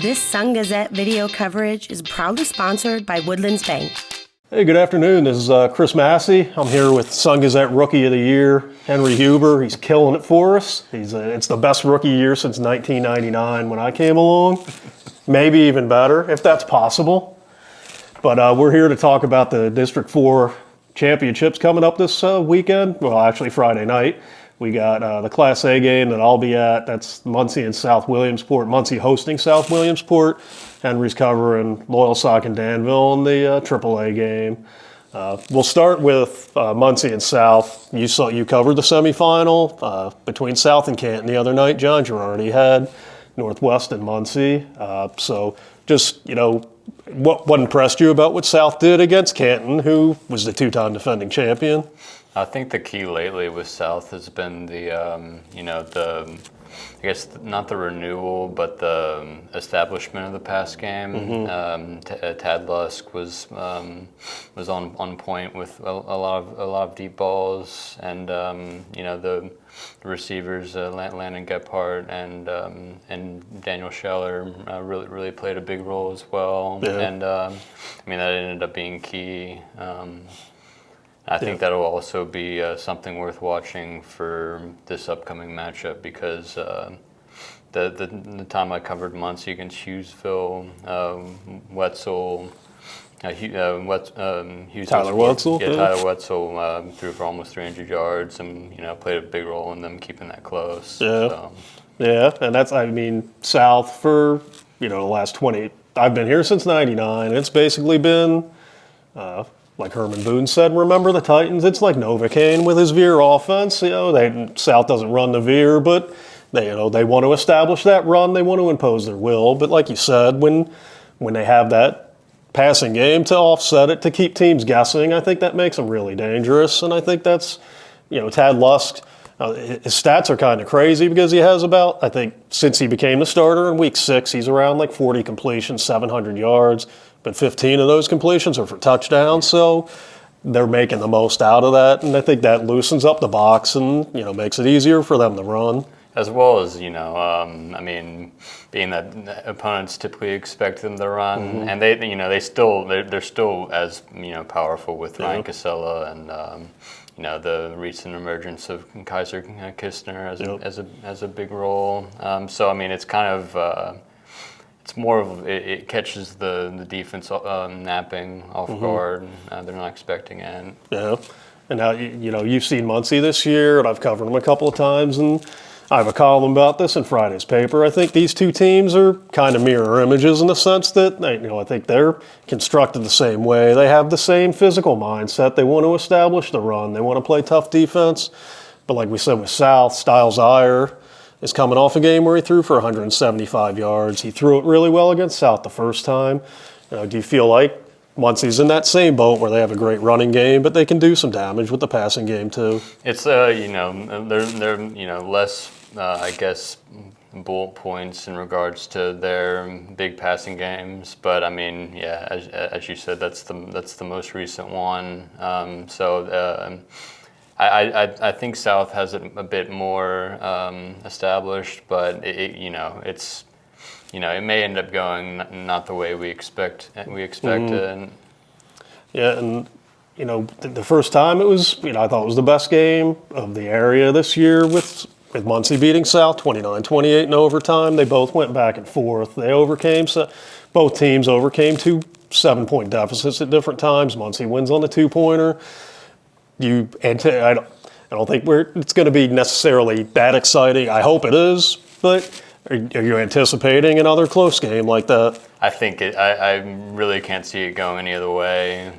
This Sun-Gazette video coverage is proudly sponsored by Woodlands Bank. Hey, good afternoon. This is Chris Masse. I'm here with Sun-Gazette Rookie of the Year, Henry Huber. He's killing it for us. It's the best rookie year since 1999 when I came along. Maybe even better, if that's possible. But we're here to talk about the District 4 championships coming up this weekend. Well, actually Friday night. We got the Class A game that I'll be at. That's Muncy and South Williamsport. Muncy hosting South Williamsport. Henry's covering Loyalsock and Danville in the AAA game. We'll start with Muncy and South. You covered the semifinal between South and Canton the other night. John Girardi had Northwest and Muncy. So just, what impressed you about what South did against Canton, who was the two-time defending champion? I think the key lately with South has been I guess not the renewal, but the establishment of the pass game. Mm-hmm. Tad Lusk was on point with a lot of deep balls, and the receivers Landon Gephardt and Daniel Scheller really played a big role as well. Yeah. And that ended up being key. I think that'll also be something worth watching for this upcoming matchup because the time I covered Muncy against Hughesville, Wetzel, Tyler Wetzel, Tyler Wetzel threw for almost 300 yards and played a big role in them keeping that close. Yeah, so. Yeah, and that's South for the last 20. I've been here since '99. It's basically been. Like Herman Boone said, remember the Titans? It's like Novocaine with his veer offense. South doesn't run the veer, but they want to establish that run. They want to impose their will. But like you said, when they have that passing game to offset it, to keep teams guessing, I think that makes them really dangerous. And I think that's, Tad Lusk, his stats are kind of crazy because he has I think since he became the starter in week 6, he's around like 40 completions, 700 yards. But 15 of those completions are for touchdowns, so they're making the most out of that. And I think that loosens up the box and, makes it easier for them to run. As well as, being that opponents typically expect them to run. Mm-hmm. And they're still as, powerful with Ryan Casella and, the recent emergence of Kaiser Kistner as a big role. It's kind of... It's more of it catches the defense napping off guard. They're not expecting it. Yeah, and now you've seen Muncy this year, and I've covered them a couple of times, and I have a column about this in Friday's paper. I think these two teams are kind of mirror images in the sense that I think they're constructed the same way. They have the same physical mindset. They want to establish the run. They want to play tough defense. But like we said with South, Styles Iyer is coming off a game where he threw for 175 yards. He threw it really well against South the first time. Do you feel like Muncy's in that same boat where they have a great running game, but they can do some damage with the passing game too? It's they're less I guess bullet points in regards to their big passing games, but as you said, that's the most recent one. I think South has it a bit more established, but it may end up going not the way we expect it. Yeah, and the first time it was I thought it was the best game of the area this year with Muncy beating South 29-28 in overtime. They both went back and forth. Both teams overcame 2 7-point deficits at different times. Muncy wins on the 2-pointer. I don't think it's going to be necessarily that exciting. I hope it is, but are you anticipating another close game like that? I think I really can't see it going any other way.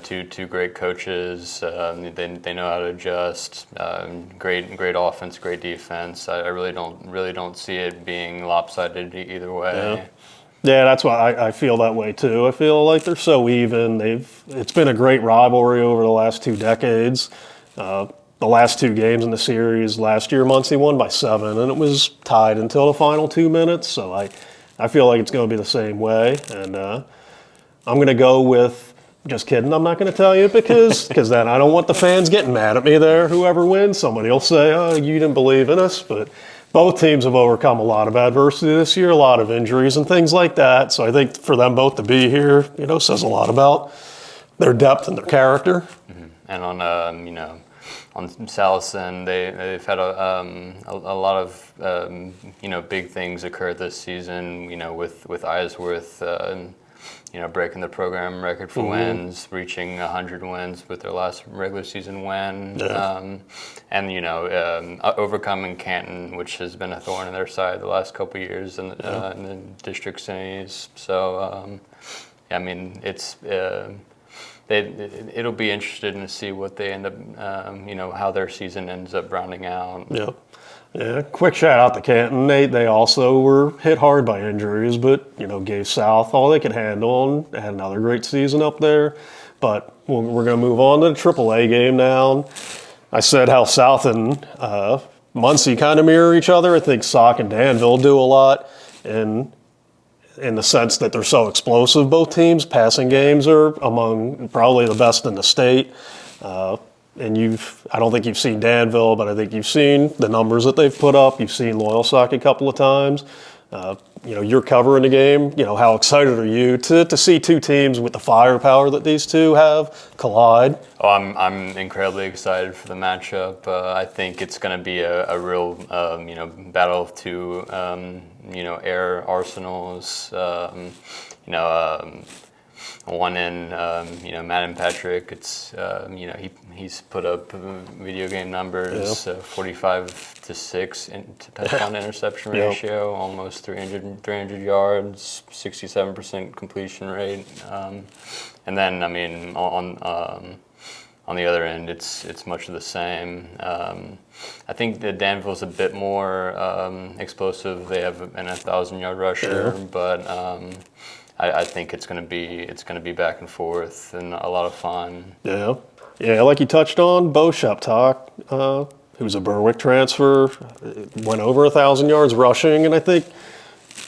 Two great coaches. They know how to adjust. Great offense, great defense. I really don't see it being lopsided either way. Yeah. Yeah, that's why I feel that way too. I feel like they're so even. It's been a great rivalry over the last 2 decades. The last 2 games in the series, last year Muncy won by 7, and it was tied until the final 2 minutes. So I feel like it's going to be the same way. And I'm going to go with, just kidding, I'm not going to tell you because then I don't want the fans getting mad at me there. Whoever wins, somebody will say, oh, you didn't believe in us. But both teams have overcome a lot of adversity this year, a lot of injuries and things like that. So I think for them both to be here, says a lot about their depth and their character. Mm-hmm. And on on Salison, they've had a lot of big things occur this season. With Eisworth, breaking the program record for wins, reaching 100 wins with their last regular season win, and overcoming Canton, which has been a thorn in their side the last couple of years in the district semis. So, it's. It'll be interesting to see what they end up, how their season ends up rounding out. Yeah. Quick shout out to Canton. They also were hit hard by injuries, but gave South all they could handle and had another great season up there. But we're going to move on to the AAA game now. I said how South and Muncy kind of mirror each other. I think Sock and Danville do a lot, and in the sense that they're so explosive, both teams. Passing games are among probably the best in the state. And I don't think you've seen Danville, but I think you've seen the numbers that they've put up. You've seen Loyalsock a couple of times. You're covering the game. How excited are you to see two teams with the firepower that these two have collide? Oh, I'm incredibly excited for the matchup. I think it's going to be a real battle of two air arsenals. One in Matt and Patrick. It's he's put up video game numbers, 45-6 touchdown to interception ratio, almost 300 yards, 67% completion rate, and then on the other end, it's much of the same. I think that Danville's a bit more explosive. They have an 1,000-yard rusher, but I think it's going to be back and forth and a lot of fun. Yeah. Like you touched on, Bo Sheptock, who's a Berwick transfer, went over 1,000 yards rushing, and I think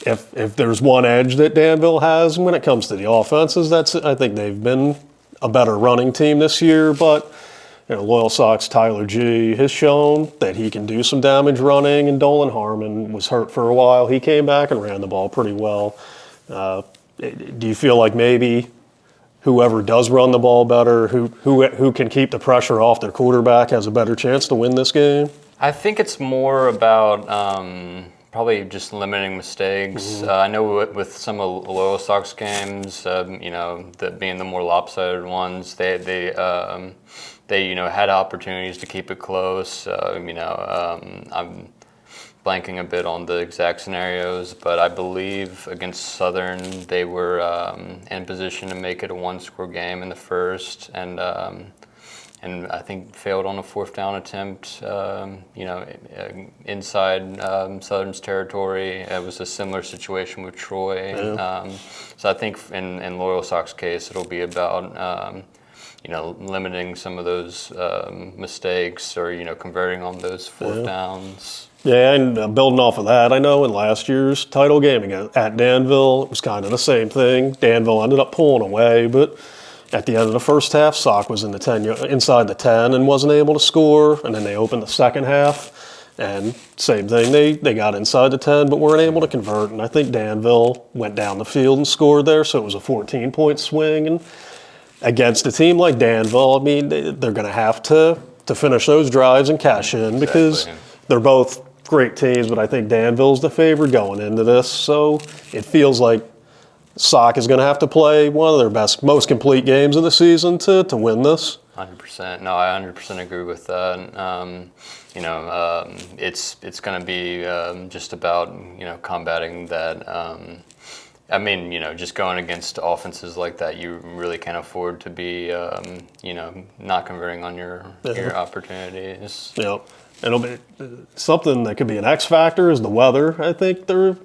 if there's one edge that Danville has when it comes to the offenses, I think they've been a better running team this year. But Loyalsock's Tyler G has shown that he can do some damage running, and Dolan Harmon was hurt for a while. He came back and ran the ball pretty well. Do you feel like maybe whoever does run the ball better, who can keep the pressure off their quarterback, has a better chance to win this game? I think it's more about probably just limiting mistakes. I know with some of Loyalsock's games, being the more lopsided ones, they had opportunities to keep it close. I'm blanking a bit on the exact scenarios, but I believe against Southern they were in position to make it a one-score game in the first, and I think failed on a fourth down attempt. Inside Southern's territory. It was a similar situation with Troy. So I think in Loyalsock's case, it'll be about limiting some of those mistakes, or converting on those fourth downs. Yeah, and building off of that, I know in last year's title game at Danville, it was kind of the same thing. Danville ended up pulling away, but at the end of the first half, Sock was inside the 10 and wasn't able to score. And then they opened the second half, and same thing. They got inside the 10, but weren't able to convert. And I think Danville went down the field and scored there, so it was a 14-point swing. And against a team like Danville, they're going to have to finish those drives and cash in, because they're both great teams, but I think Danville's the favorite going into this. So it feels like Sock is going to have to play one of their most complete games of the season to win this. 100%. No, I 100% agree with that. It's going to be just about combating that. Just going against offenses like that, you really can't afford to be not converting on your opportunities. It'll be something that could be an X factor is the weather. I think they're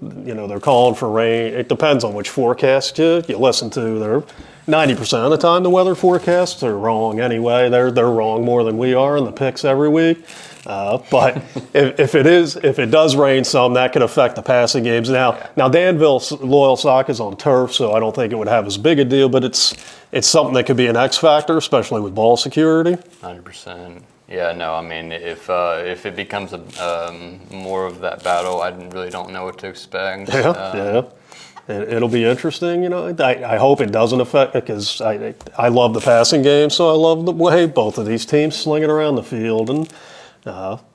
calling for rain. It depends on which forecast you listen to. They're 90% of the time the weather forecasts are wrong anyway. They're wrong more than we are in the picks every week. But if it does rain some, that could affect the passing games. Now Danville Loyalsock is on turf, so I don't think it would have as big a deal. But it's something that could be an X factor, especially with ball security. 100%. Yeah, no, I mean, if it becomes more of that battle, I really don't know what to expect. Yeah. It'll be interesting, you know. I hope it doesn't affect, because I love the passing game, so I love the way both of these teams sling it around the field. And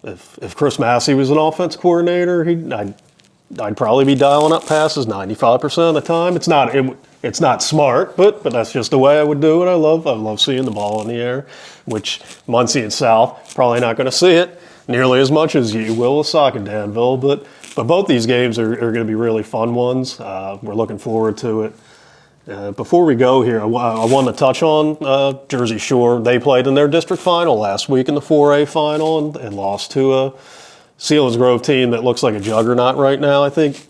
if Chris Masse was an offense coordinator, I'd probably be dialing up passes 95% of the time. It's not smart, but that's just the way I would do it. I love seeing the ball in the air, which Muncy and South probably not going to see it nearly as much as you will with Williamsport and Danville, but both these games are going to be really fun ones. We're looking forward to it. Before we go here, I want to touch on Jersey Shore. They played in their district final last week in the 4A final and lost to a Selinsgrove team that looks like a juggernaut right now. I think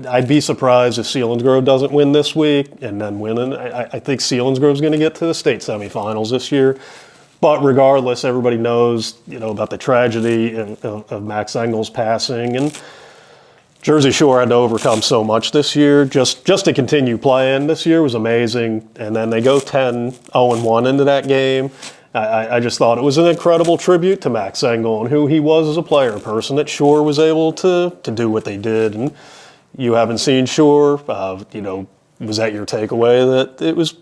I'd be surprised if Selinsgrove doesn't win this week and then win. I think Selinsgrove's going to get to the state semifinals this year. But regardless, everybody knows, you know, about the tragedy of Max Engel's passing, and Jersey Shore had to overcome so much this year. Just to continue playing this year was amazing. And then they go 10-0-1 into that game. I just thought it was an incredible tribute to Max Engel and who he was as a player, a person that Shore was able to do what they did. And you haven't seen Shore, you know, was that your takeaway, that it was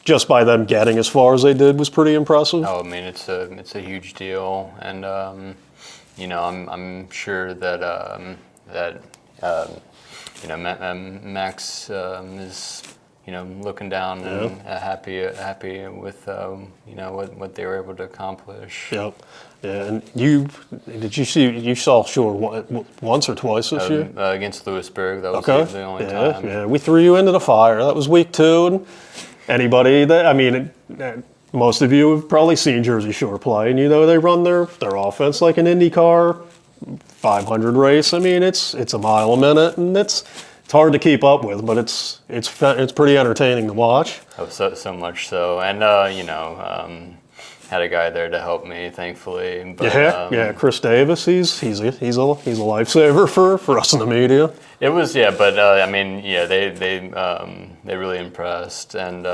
just by them getting as far as they did was pretty impressive? Oh, I mean, it's a huge deal, and you know, I'm sure that you know, Max is, you know, looking down and happy with you know, what they were able to accomplish. Yep. Yeah, and you saw Shore once or twice this year? Against Lewisburg, that was the only time. Yeah, we threw you into the fire. That was week 2, and anybody that, I mean, most of you have probably seen Jersey Shore play, and you know they run their offense like an IndyCar 500 race. I mean, it's a mile a minute, and it's hard to keep up with, but it's pretty entertaining to watch. Oh, so much so, and you know, had a guy there to help me, thankfully. But, yeah, Chris Davis, he's a lifesaver for us in the media. It was, but I mean, they really impressed, and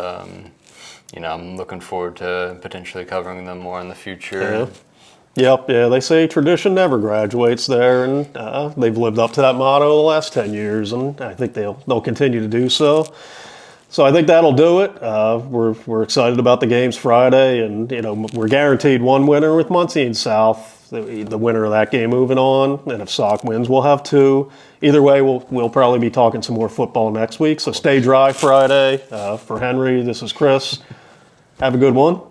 you know, I'm looking forward to potentially covering them more in the future. Yep, they say tradition never graduates there, and they've lived up to that motto the last 10 years, and I think they'll continue to do so. So I think that'll do it. We're excited about the games Friday, and you know, we're guaranteed one winner with Muncy and South. The winner of that game moving on, and if Sock wins, we'll have 2. Either way, we'll probably be talking some more football next week. So stay dry Friday. For Henry, this is Chris. Have a good one.